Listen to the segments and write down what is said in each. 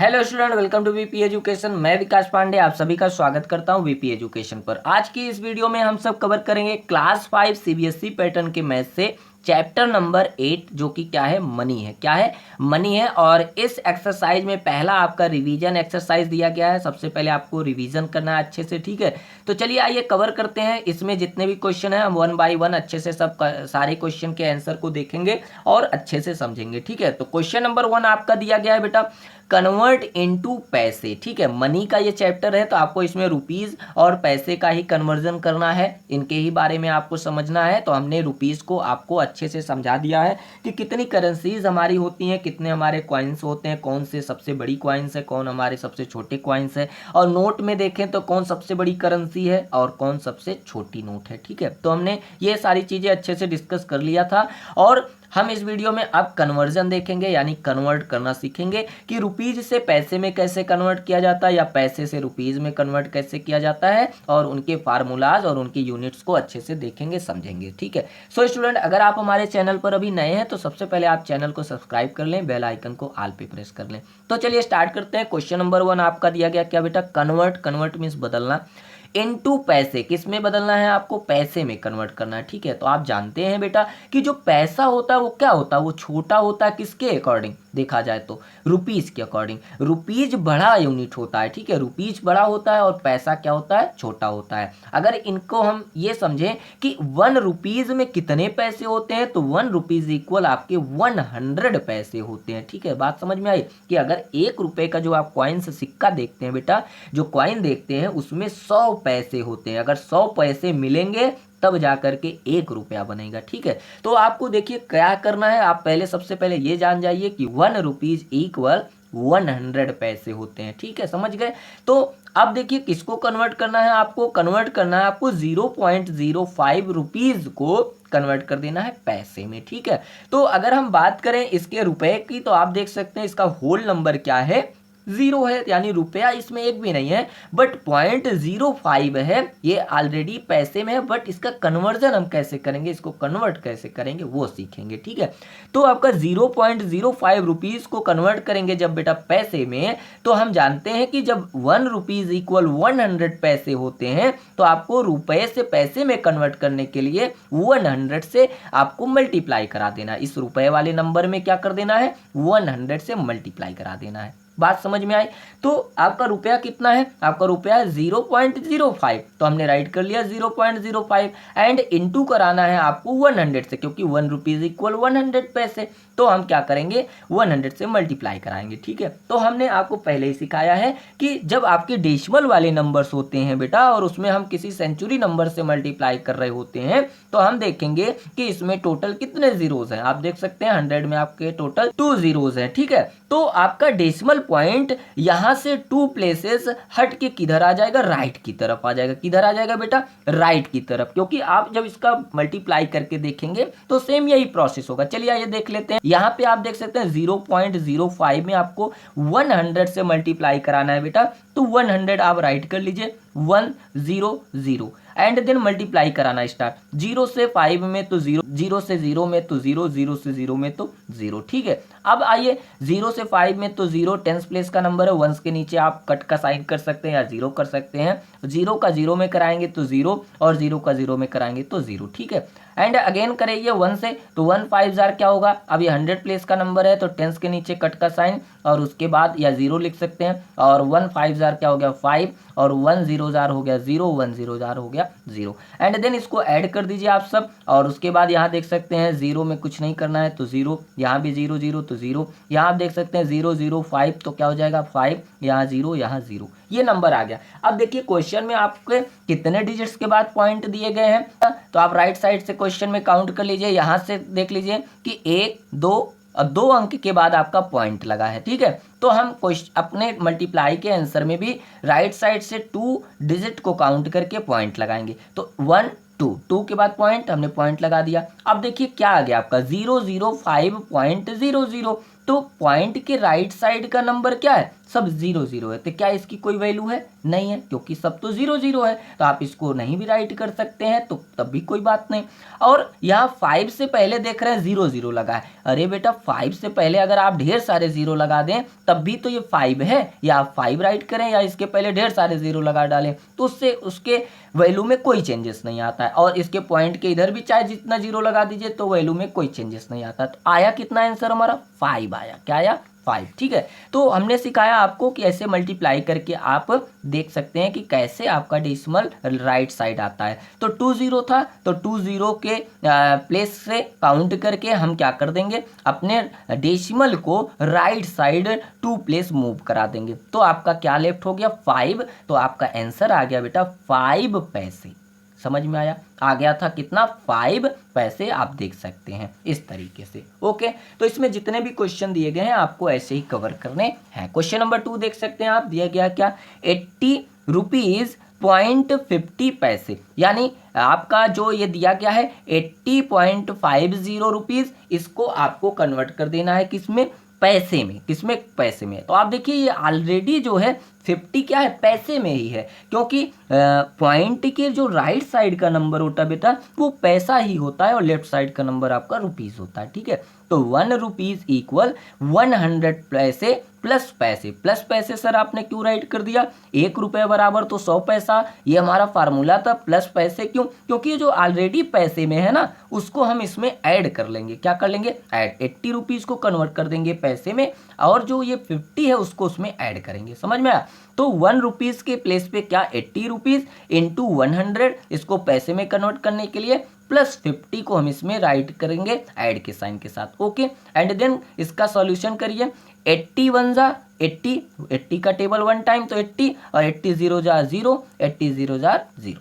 Hello student, welcome to VP education. मैं विकास पांडे आप सभी का स्वागत करता हूं वीपी एजुकेशन पर। आज की इस वीडियो में हम सब कवर करेंगे क्लास 5 सीबीएसई पैटर्न के मैथ से चैप्टर नंबर 8 जो कि क्या है, मनी है। क्या है? मनी है। और इस एक्सरसाइज में पहला आपका रिवीजन एक्सरसाइज दिया गया है। सबसे पहले आपको रिवीजन करना है अच्छे से, ठीक है। तो चलिए आइए कवर करते हैं। इसमें जितने भी क्वेश्चन है हम 1 बाय 1 अच्छे से सब सारे क्वेश्चन के आंसर को देखेंगे और अच्छे से समझेंगे, ठीक है। तो क्वेश्चन नंबर 1 आपका दिया गया है बेटा, कन्वर्ट इनटू पैसे, ठीक है। मनी का ये चैप्टर है तो आपको इसमें रुपीज और पैसे का ही कन्वर्जन करना है, इनके ही बारे में आपको समझना है। तो हमने रुपीज को आपको अच्छे से समझा दिया है कि कितनी करेंसीज हमारी होती हैं, कितने हमारे कॉइन्स होते हैं, कौन से सबसे बड़ी कॉइन्स है, कौन हमारे सबसे छोटे कॉइन्स है। और नोट में देखें तो कौन सबसे बड़ी करेंसी है और कौन सबसे छोटी नोट है, ठीक है। तो हमने ये सारी चीजें अच्छे से डिस्कस कर लिया था। और हम इस वीडियो में अब कन्वर्जन देखेंगे, यानी कन्वर्ट करना सीखेंगे कि रुपीज से पैसे में कैसे कन्वर्ट किया जाता है या पैसे से रुपीज में कन्वर्ट कैसे किया जाता है, और उनके फार्मूलाज और उनके यूनिट्स को अच्छे से देखेंगे, समझेंगे, ठीक है। सो स्टूडेंट, अगर आप हमारे चैनल पर अभी नए हैं तो सबसे पहले आप चैनल को सब्सक्राइब कर लें, बेल आइकन को ऑल पे प्रेस कर लें। तो चलिए स्टार्ट करते हैं। क्वेश्चन नंबर 1 आपका दिया गया क्या बेटा, कन्वर्ट मीन्स बदलना, इनटू पैसे, किस में बदलना है आपको, पैसे में कन्वर्ट करना है, ठीक है। तो आप जानते हैं बेटा कि जो पैसा होता है वो क्या होता है, वो छोटा होता है किसके अकॉर्डिंग देखा जाए तो, रुपीज के अकॉर्डिंग। रुपीज बड़ा यूनिट होता है, ठीक है। रुपीज बड़ा होता है और पैसा क्या होता है, छोटा होता है। अगर इनको हम ये समझें कि 1 रुपीज में कितने पैसे होते हैं तो 1 रुपीज इक्वल आपके 100 पैसे होते हैं, ठीक है। बात समझ में आई कि अगर 1 रुपए का जो आप कॉइन से सिक्का देखते हैं बेटा, जो कॉइन देखते हैं उसमें 100 पैसे होते हैं। अगर 100 पैसे मिलेंगे तब जाकर के 1 रुपया बनेगा, ठीक है। तो आपको देखिए क्या करना है, आप पहले सबसे पहले ये जान जाइए कि 1 रुपीज इक्वल 100 पैसे होते हैं, ठीक है, समझ गए। तो अब देखिए किसको कन्वर्ट करना है, आपको कन्वर्ट करना है, आपको 0.05 रुपीज को कन्वर्ट कर देना है पैसे में, ठीक है। तो अगर हम बात करें इसके रुपए की तो आप देख सकते हैं इसका होल नंबर क्या है, 0 है, यानी रुपया इसमें एक भी नहीं है। बट 0.05 है, ये ऑलरेडी पैसे में है, बट इसका कन्वर्जन हम कैसे करेंगे, इसको कन्वर्ट कैसे करेंगे वो सीखेंगे, ठीक है। तो आपका 0.05 रुपीज को कन्वर्ट करेंगे जब बेटा पैसे में, तो हम जानते हैं कि जब 1 रुपीज इक्वल 100 पैसे होते हैं तो आपको रुपए से पैसे में कन्वर्ट करने के लिए 100 से आपको मल्टीप्लाई करा देना। इस रुपए वाले नंबर में क्या कर देना है, 100 से मल्टीप्लाई करा देना है। बात समझ में आई। तो आपका रुपया कितना है, आपका रुपया है 0.05, तो हमने राइट कर लिया 0.05 एंड इनटू कराना है आपको 100 से, क्योंकि 1 रुपीज इक्वल 100 पैसे। तो हम क्या करेंगे, 100 से मल्टीप्लाई कराएंगे, ठीक है। तो हमने आपको पहले ही सिखाया है कि जब आपके डेसिमल वाले नंबर्स होते हैं बेटा और उसमें हम किसी सेंचुरी नंबर से मल्टीप्लाई कर रहे होते हैं तो हम देखेंगे कि इसमें टोटल कितने जीरोज हैं। आप देख सकते हैं 100 में आपके टोटल 2 जीरोज हैं, ठीक है। तो आपका डेसिमल पॉइंट यहां से 2 प्लेसेस हट के किधर आ जाएगा, राइट की तरफ आ जाएगा। किधर आ जाएगा बेटा, राइट की तरफ, क्योंकि आप जब इसका मल्टीप्लाई करके देखेंगे तो सेम यही प्रोसेस होगा। चलिए आइए देख लेते हैं। यहाँ पे आप देख सकते हैं 0.05 में आपको 100 से मल्टीप्लाई कराना है बेटा, तो 100 आप राइट कर लीजिए, 100 एंड देन मल्टीप्लाई कराना स्टार्ट। 0 से 5 में तो 0, 0 से 0 में तो 0, 0 से 0 में तो 0, ठीक है। अब आइए 0 से 5 में तो 0 टेंस प्लेस का नंबर है, वंस के नीचे आप कट का साइन कर सकते हैं या 0 कर सकते हैं। 0 का 0 में कराएंगे तो 0 और 0 का 0 में कराएंगे तो 0, ठीक है। एंड अगेन करेंगे 1 से तो 1 5 जार क्या होगा, अब ये 100 प्लेस का नंबर है तो टेंस के नीचे कट का साइन और उसके बाद या 0 लिख सकते हैं, और 1 5 जार क्या हो गया 5 और 1 0 जार हो गया 0, 1 0 जार हो गया 0 एंड देन इसको ऐड कर दीजिए आप सब। और उसके बाद यहाँ देख सकते हैं 0 में कुछ नहीं करना है तो 0, यहाँ भी 0 0 तो 0, यहाँ आप देख सकते हैं 0 0 5 तो क्या हो जाएगा 5, यहाँ 0 यहाँ 0, ये नंबर आ गया। अब देखिए क्वेश्चन में आपके कितने डिजिट्स के बाद पॉइंट दिए गए हैं, तो आप राइट साइड से क्वेश्चन में काउंट कर लीजिए। यहाँ से देख लीजिए कि 1 2 और 2 अंक के बाद आपका पॉइंट लगा है, ठीक है। तो हम अपने मल्टीप्लाई के आंसर में भी राइट साइड से 2 डिजिट को काउंट करके पॉइंट लगाएंगे। तो 1 2 के बाद पॉइंट, हमने पॉइंट लगा दिया। अब देखिए क्या आ गया आपका 005.00, तो पॉइंट के राइट साइड का नंबर क्या है, सब 0 0 है। तो क्या इसकी कोई वैल्यू है, नहीं है, क्योंकि सब तो 0 0 है। तो आप इसको नहीं भी राइट कर सकते हैं तो तब भी कोई बात नहीं। और यहाँ 5 से पहले देख रहे हैं 0 0 लगा है, अरे बेटा 5 से पहले अगर आप ढेर सारे जीरो लगा दें तब भी तो ये 5 है, या आप 5 राइट करें या इसके पहले ढेर सारे जीरो लगा डालें तो उससे उसके वैल्यू में कोई चेंजेस नहीं आता है। और इसके पॉइंट के इधर भी चाहे जितना जीरो लगा दीजिए तो वैल्यू में कोई चेंजेस नहीं आता। तो आया कितना आंसर हमारा 5 आया। क्या आया 5। ठीक है, तो हमने सिखाया आपको कि ऐसे मल्टीप्लाई करके आप देख सकते हैं कि कैसे आपका डेसिमल राइट साइड आता है। तो 2 0 था तो 2 0 के प्लेस से काउंट करके हम क्या कर देंगे, अपने डेसिमल को राइट साइड 2 प्लेस मूव करा देंगे। तो आपका क्या लेफ्ट हो गया 5। तो आपका आंसर आ गया बेटा 5 पैसे। समझ में आया, आ गया था कितना 5 पैसे। आप देख सकते हैं इस तरीके से। ओके, तो इसमें जितने भी क्वेश्चन दिए गए हैं आपको ऐसे ही कवर करने हैं। क्वेश्चन नंबर 2 देख सकते हैं आप, दिया गया क्या 80 रुपीज 0.50 पैसे, यानी आपका जो ये दिया गया है 80.50 रुपीज, इसको आपको कन्वर्ट कर देना है किसमें, पैसे में। किसमें, पैसे में। तो आप देखिए ये ऑलरेडी जो है 50 क्या है, पैसे में ही है, क्योंकि पॉइंट के जो राइट साइड का नंबर होता है बेटा वो पैसा ही होता है और लेफ्ट साइड का नंबर आपका रुपीस होता है। ठीक है, तो 1 रुपीज इक्वल 100 पैसे प्लस पैसे। प्लस पैसे सर आपने क्यों राइट कर दिया, 1 रुपये बराबर तो 100 पैसा, ये हमारा फार्मूला था। प्लस पैसे क्यों, क्योंकि ये जो ऑलरेडी पैसे में है ना उसको हम इसमें ऐड कर लेंगे। क्या कर लेंगे, ऐड। 80 रुपीज को कन्वर्ट कर देंगे पैसे में और जो ये 50 है उसको उसमें ऐड करेंगे। समझ में आया। तो 1 रुपीज के प्लेस पे क्या 80 रुपीज इंटू 100, इसको पैसे में कन्वर्ट करने के लिए प्लस 50 को हम इसमें राइट करेंगे ऐड के साइन के साथ। ओके, एंड देन इसका सॉल्यूशन करिए। 80 1 जा 80, 80 का टेबल 1 टाइम तो 80, और 80 0 जा 0, 80 0 जा 0।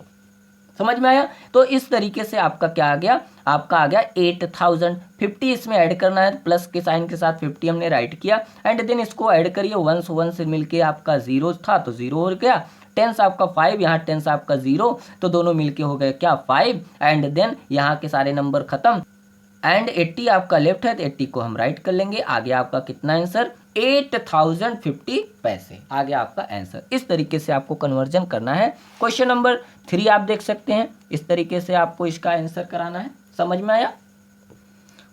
समझ में आया। तो इस तरीके से आपका क्या आ गया, आपका आ गया 8050 इसमें ऐड करना है, प्लस के साइन के साथ 50 हमने राइट किया, एंड देन इसको ऐड करिए। 1 से मिलके आपका 0 था तो 0 हो गया, 10 आपका 5, यहाँ 10 आपका 0, तो दोनों मिलके हो गए क्या 5, एंड देन यहाँ के सारे नंबर खत्म, एंड 80 आपका लेफ्ट है तो 80 को हम राइट कर लेंगे। आ गया आपका कितना आंसर 8050 पैसे, आ गया आपका आंसर। इस तरीके से आपको कन्वर्जन करना है। क्वेश्चन नंबर 3 आप देख सकते हैं, इस तरीके से आपको इसका आंसर कराना है। समझ में आया।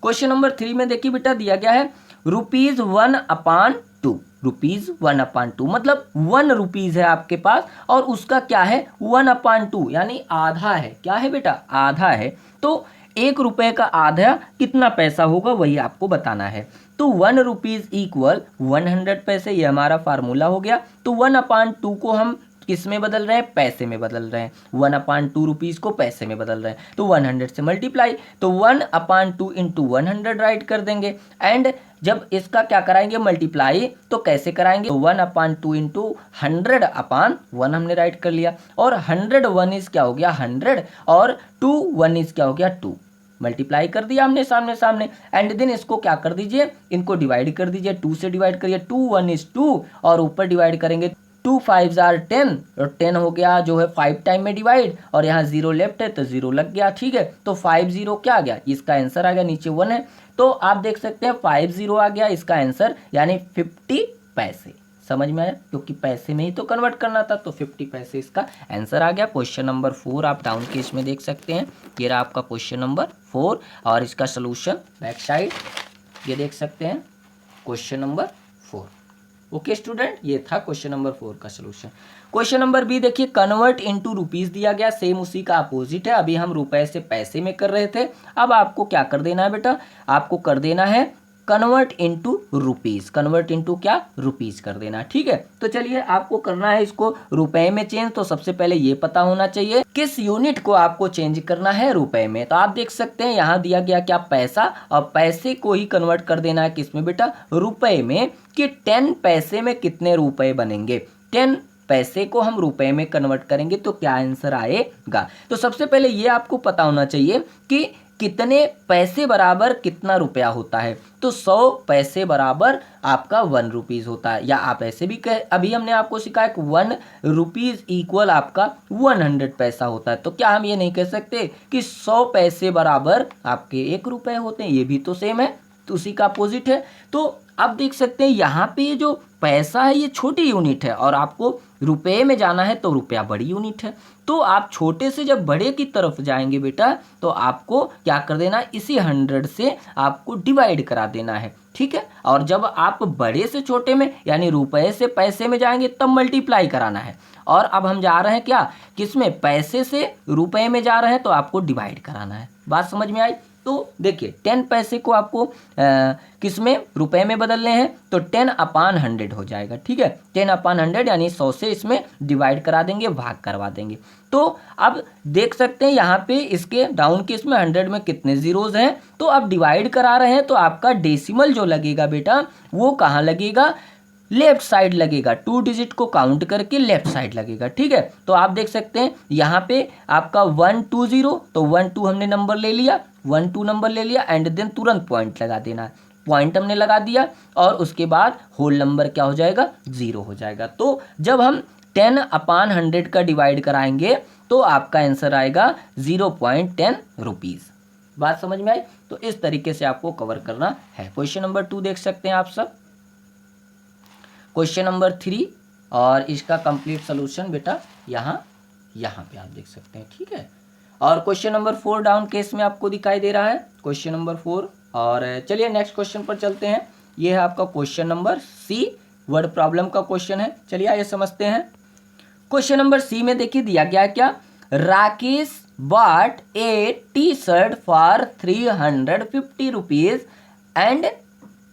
क्वेश्चन नंबर 3 में देखिए बेटा दिया गया है ₹1/2, ₹1/2 मतलब 1 रुपीज है आपके पास और उसका क्या है 1/2 यानी आधा है। क्या है बेटा, आधा है। तो 1 रुपए का आधा कितना पैसा होगा वही आपको बताना है। तो 1 रुपीज इक्वल 100 पैसे, ये हमारा फार्मूला हो गया। तो 1/2 को हम किस में बदल रहे हैं, पैसे में बदल रहे हैं। 1/2 रुपीज को पैसे में बदल रहे हैं तो 100 से मल्टीप्लाई, तो 1/2 इंटू 100 राइट कर देंगे। एंड जब इसका क्या कराएंगे मल्टीप्लाई तो कैसे कराएंगे, 1/2 इंटू 100/1 हमने राइट कर लिया, और 100 1 इज क्या हो गया 100, और 2 1 इज क्या हो गया 2। मल्टीप्लाई कर दिया हमने सामने सामने, एंड देन इसको क्या कर दीजिए, इनको डिवाइड कर दीजिए। 2 से डिवाइड करिए, 2 1 इज 2, और ऊपर डिवाइड करेंगे 2 5 are 10, और 10 हो गया जो है 5 टाइम में डिवाइड, और यहाँ 0 लेफ्ट है तो 0 लग गया। ठीक है, तो 5 0 क्या आ गया, इसका आंसर आ गया, नीचे 1 है तो आप देख सकते हैं 5 0 आ गया इसका आंसर, यानी 50 पैसे। समझ में आया, क्योंकि पैसे में ही तो कन्वर्ट करना था तो 50 पैसे इसका आंसर आ गया। क्वेश्चन नंबर 4 आप डाउन के इसमें देख सकते हैं, ये रहा आपका क्वेश्चन नंबर 4, और इसका सोल्यूशन बैक साइड ये देख सकते हैं क्वेश्चन नंबर 4। ओके स्टूडेंट, ये था क्वेश्चन नंबर 4 का सोल्यूशन। क्वेश्चन नंबर बी देखिए, कन्वर्ट इनटू रुपीस दिया गया, सेम उसी का अपोजिट है। अभी हम रुपए से पैसे में कर रहे थे, अब आपको क्या कर देना है बेटा, आपको कर देना है convert into rupees. Convert into क्या, रुपीस कर देना। ठीक है, तो चलिए आपको करना है इसको रुपए में चेंज। तो सबसे पहले ये पता होना चाहिए किस यूनिट को आपको चेंज करना है रुपए में। तो आप देख सकते हैं यहाँ दिया गया क्या पैसा, और पैसे को ही कन्वर्ट कर देना है किसमें बेटा, रुपए में, कि 10 पैसे में कितने रुपए बनेंगे। 10 पैसे को हम रुपए में कन्वर्ट करेंगे तो क्या आंसर आएगा। तो सबसे पहले ये आपको पता होना चाहिए कि कितने पैसे बराबर कितना रुपया होता है। तो 100 पैसे बराबर आपका 1 रुपीज होता है, या आप ऐसे भी कह, अभी हमने आपको सिखाया कि 1 रुपीज इक्वल आपका 100 पैसा होता है। तो क्या हम ये नहीं कह सकते कि 100 पैसे बराबर आपके 1 रुपये होते हैं, ये भी तो सेम है, तो उसी का अपोजिट है। तो आप देख सकते हैं यहाँ पे ये जो पैसा है ये छोटी यूनिट है, और आपको रुपए में जाना है तो रुपया बड़ी यूनिट है। तो आप छोटे से जब बड़े की तरफ जाएंगे बेटा तो आपको क्या कर देना, इसी 100 से आपको डिवाइड करा देना है, ठीक है। और जब आप बड़े से छोटे में यानी रुपए से पैसे में जाएंगे तब मल्टीप्लाई कराना है। और अब हम जा रहे हैं क्या, किसमें, पैसे से रुपए में जा रहे हैं तो आपको डिवाइड कराना है। बात समझ में आई। तो देखिए 10 पैसे को आपको किस में, रुपए में बदलने हैं तो 10/100 हो जाएगा, ठीक है। 10/100 यानी 100 से इसमें डिवाइड करा देंगे, भाग करवा देंगे। तो अब देख सकते हैं यहाँ पे इसके डाउन केस में 100 में कितने जीरोज हैं। तो अब डिवाइड करा रहे हैं तो आपका डेसिमल जो लगेगा बेटा वो कहाँ लगेगा, लेफ्ट साइड लगेगा। 2 डिजिट को काउंट करके लेफ्ट साइड लगेगा, ठीक है। तो आप देख सकते हैं यहाँ पे आपका 120, तो 12 हमने नंबर ले लिया, 12 नंबर ले लिया एंड देन तुरंत पॉइंट लगा देना है। पॉइंट हमने लगा दिया और उसके बाद होल नंबर क्या हो जाएगा, 0 हो जाएगा। तो जब हम 10/100 का डिवाइड कराएंगे तो आपका आंसर आएगा 0.10 रुपीज। बात समझ में आई। तो इस तरीके से आपको कवर करना है। क्वेश्चन नंबर 2 देख सकते हैं आप सब, क्वेश्चन नंबर 3 और इसका कंप्लीट सोल्यूशन बेटा यहाँ पे आप देख सकते हैं, ठीक है। और क्वेश्चन नंबर 4 डाउन केस में आपको दिखाई दे रहा है, क्वेश्चन नंबर 4। और चलिए नेक्स्ट क्वेश्चन पर चलते हैं। ये है आपका question number C, word problem का क्वेश्चन है। चलिए आइए समझते हैं। क्वेश्चन नंबर सी में देखिए दिया गया है क्या, Rakesh bot A T shirt for 350 rupees and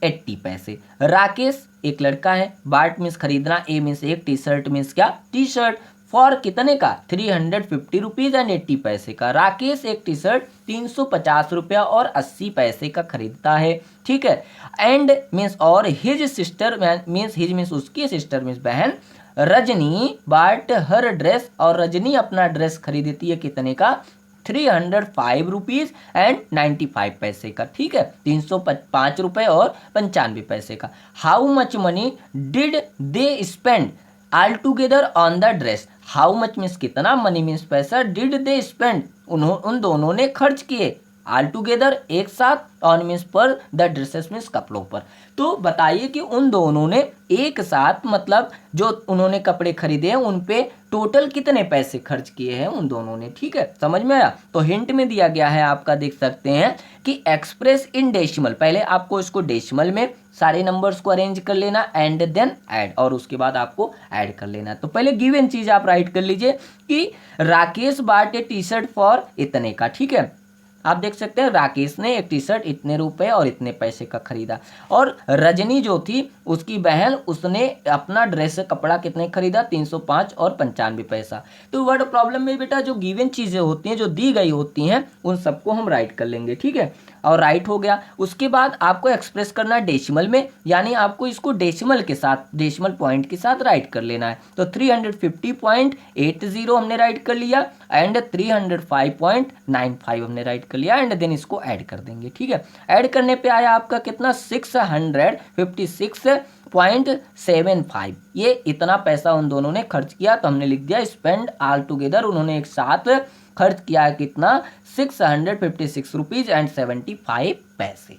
80 पैसे। राकेश एक लड़का है, बाट मीन्स खरीदना, ए मीन्स एक, टी शर्ट मीन्स क्या, टी शर्ट, फॉर कितने का, 350 रुपीज एंड 80 पैसे का। राकेश एक टी शर्ट 350 रुपया और 80 पैसे का खरीदता है, ठीक है। एंड मीन्स और his sister means his means उसकी सिस्टर मीन्स बहन रजनी बाट हर ड्रेस, और रजनी अपना ड्रेस खरीदती है कितने का, 305 रुपीज एंड 95 पैसे का, ठीक है। 305 रुपए और 95 पैसे का। How much money did they spend all together on the dress. How much means कितना, मनी मीन्स पैसा, डिड दे स्पेंड उन दोनों ने खर्च किए, ऑल टूगेदर एक साथ, ऑन मीन्स पर, द ड्रेसेस मीन्स कपड़ों पर। तो बताइए कि उन दोनों ने एक साथ मतलब जो उन्होंने कपड़े खरीदे हैं उन पे टोटल कितने पैसे खर्च किए हैं उन दोनों ने, ठीक है। समझ में आया। तो हिंट में दिया गया है आपका, देख सकते हैं कि एक्सप्रेस इन डेसिमल, पहले आपको इसको डेसिमल में सारे नंबर्स को अरेंज कर लेना एंड देन ऐड, और उसके बाद आपको ऐड कर लेना। तो पहले गिवन चीज आप राइट कर लीजिए कि राकेश बाट ए टी शर्ट फॉर इतने का, ठीक है। आप देख सकते हैं राकेश ने एक टी शर्ट इतने रुपए और इतने पैसे का खरीदा, और रजनी जो थी उसकी बहन, उसने अपना ड्रेस कपड़ा कितने खरीदा, 305 और 95 पैसा। तो वर्ड प्रॉब्लम में बेटा जो गिवन चीजें होती हैं, जो दी गई होती हैं, उन सबको हम राइट कर लेंगे, ठीक है। और राइट हो गया। उसके बाद आपको एक्सप्रेस करना है डेसिमल में, यानी आपको इसको डेसिमल के साथ, डेसिमल पॉइंट के साथ राइट कर लेना है। तो 350.80 हमने राइट कर लिया एंड 305.95 हमने राइट कर लिया एंड देन इसको ऐड कर देंगे, ठीक है। ऐड करने पे आया आपका कितना, 656.75। ये इतना पैसा उन दोनों ने खर्च किया, तो हमने लिख दिया स्पेंड ऑल टुगेदर, उन्होंने एक साथ खर्च किया है कितना, 656 रुपीज एंड 75 पैसे।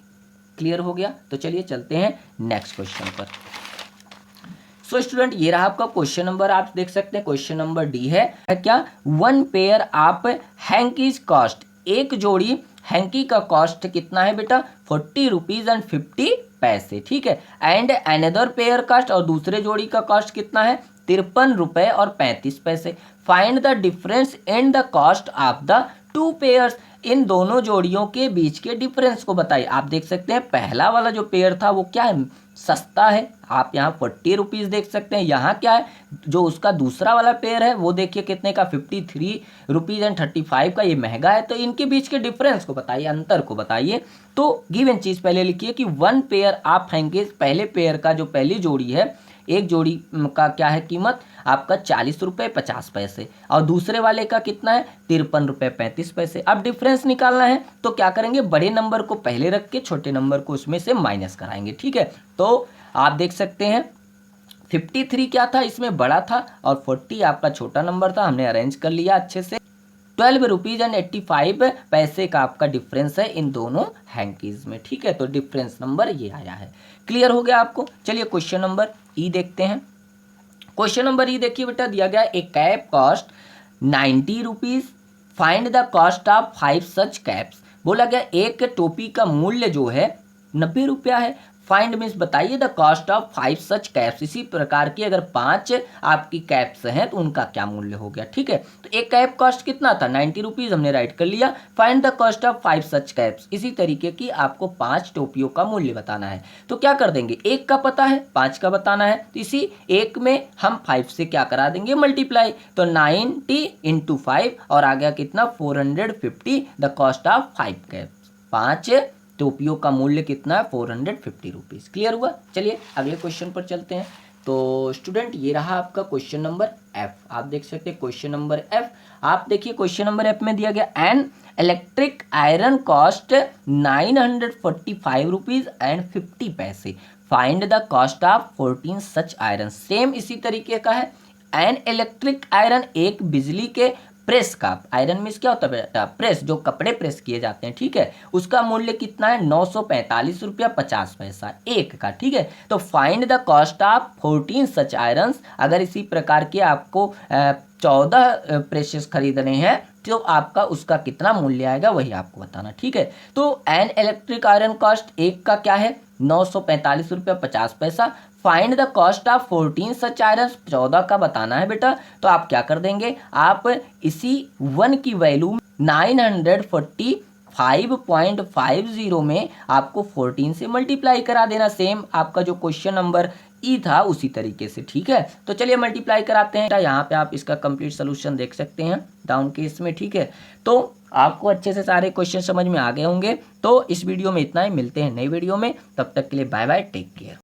क्लियर हो गया। तो चलिए चलते हैं नेक्स्ट क्वेश्चन पर। सो स्टूडेंट ये रहा आपका क्वेश्चन नंबर, आप देख सकते हैं क्वेश्चन नंबर डी है क्या, 1 पेयर ऑफ हैंकीज कॉस्ट, एक जोड़ी हैंकी का कॉस्ट कितना है बेटा, 40 रुपीज एंड 50 पैसे, ठीक है। एंड अनदर पेयर कॉस्ट, और दूसरे जोड़ी का कॉस्ट कितना है, 53 रुपए और 35 पैसे। Find the difference in the cost of the 2 pairs, इन दोनों जोड़ियों के बीच के डिफरेंस को बताइए। आप देख सकते हैं पहला वाला जो पेयर था वो क्या है, सस्ता है, आप यहाँ 40 रुपीज देख सकते हैं। यहाँ क्या है, जो उसका दूसरा वाला पेयर है वो देखिए कितने का, 53 रुपीज एंड 35 का, ये महंगा है। तो इनके बीच के डिफरेंस को बताइए, अंतर को बताइए। तो गिवन चीज पहले लिखिए कि 1 पेयर ऑफ हैंकीज, पहले पेयर का जो पहली जोड़ी है, एक जोड़ी का क्या है कीमत आपका 40 रुपये 50 पैसे, और दूसरे वाले का कितना है, 53 रुपये 35 पैसे। अब डिफरेंस निकालना है तो क्या करेंगे, बड़े नंबर को पहले रख के छोटे नंबर को उसमें से माइनस कराएंगे, ठीक है। तो आप देख सकते हैं 53 क्या था, इसमें बड़ा था, और 40 आपका छोटा नंबर था, हमने अरेंज कर लिया अच्छे से। 12 रुपीज एंड 85 पैसे का आपका डिफरेंस है इन दोनों हैंकीज में, ठीक है। तो डिफरेंस नंबर ये आया है। क्लियर हो गया आपको। चलिए क्वेश्चन नंबर ई देखते हैं। क्वेश्चन नंबर ई देखिए बेटा, दिया गया a cap cost 90 rupees, find the cost of 5 such caps. बोला गया एक टोपी का मूल्य जो है 90 रुपया है। फाइंड मीन्स बताइए the cost of 5 such caps. इसी प्रकार की अगर 5 आपकी कैप्स हैं तो उनका क्या मूल्य हो गया। ठीक है, तो एक कैप कॉस्ट कितना था 90 रुपीज, हमने राइट कर लिया। Find the cost of 5 such caps. इसी तरीके की आपको 5 टोपियों का मूल्य बताना है। तो क्या कर देंगे, एक का पता है 5 का बताना है, तो इसी एक में हम 5 से क्या करा देंगे मल्टीप्लाई। तो 90 × 5 और आ गया कितना 450 द कॉस्ट ऑफ 5 कैप्स। 5 टोपियों का मूल्य कितना है 450 रुपीज़। क्लियर हुआ। चलिए अगले क्वेश्चन पर चलते हैं। तो स्टूडेंट ये रहा आपका क्वेश्चन नंबर एफ। आप देख सकते हैं क्वेश्चन नंबर एफ। आप देखिए क्वेश्चन नंबर एफ में दिया गया an electric iron cost 945 rupees and 50 पैसे। Find the cost of 14 such iron. Same इसी तरीके का है। एन इलेक्ट्रिक आयरन एक बिजली के प्रेस का, आयरन मीन्स क्या होता है बेटा, प्रेस, जो कपड़े प्रेस किए जाते हैं। ठीक है, उसका मूल्य कितना है 945 रुपया 50 पैसा एक का। ठीक है, तो find the cost of 14 such irons. अगर इसी प्रकार के आपको 14 प्रेसेस खरीदने हैं तो आपका उसका कितना मूल्य आएगा वही आपको बताना। ठीक है, तो एन इलेक्ट्रिक आयरन कॉस्ट एक का क्या है 945 रुपया 50 पैसा। Find the cost of 14 such iron, 14 का बताना है बेटा। तो आप क्या कर देंगे, आप इसी 1 की वैल्यू 945.50 में आपको 14 से मल्टीप्लाई करा देना। सेम आपका जो क्वेश्चन नंबर ई था उसी तरीके से। ठीक है, तो चलिए मल्टीप्लाई कराते हैं। यहाँ पे आप इसका कंप्लीट सोल्यूशन देख सकते हैं डाउन केस में। ठीक है, तो आपको अच्छे से सारे क्वेश्चन समझ में आ गए होंगे। तो इस वीडियो में इतना ही, मिलते हैं नई वीडियो में, तब तक के लिए बाय बाय, टेक केयर।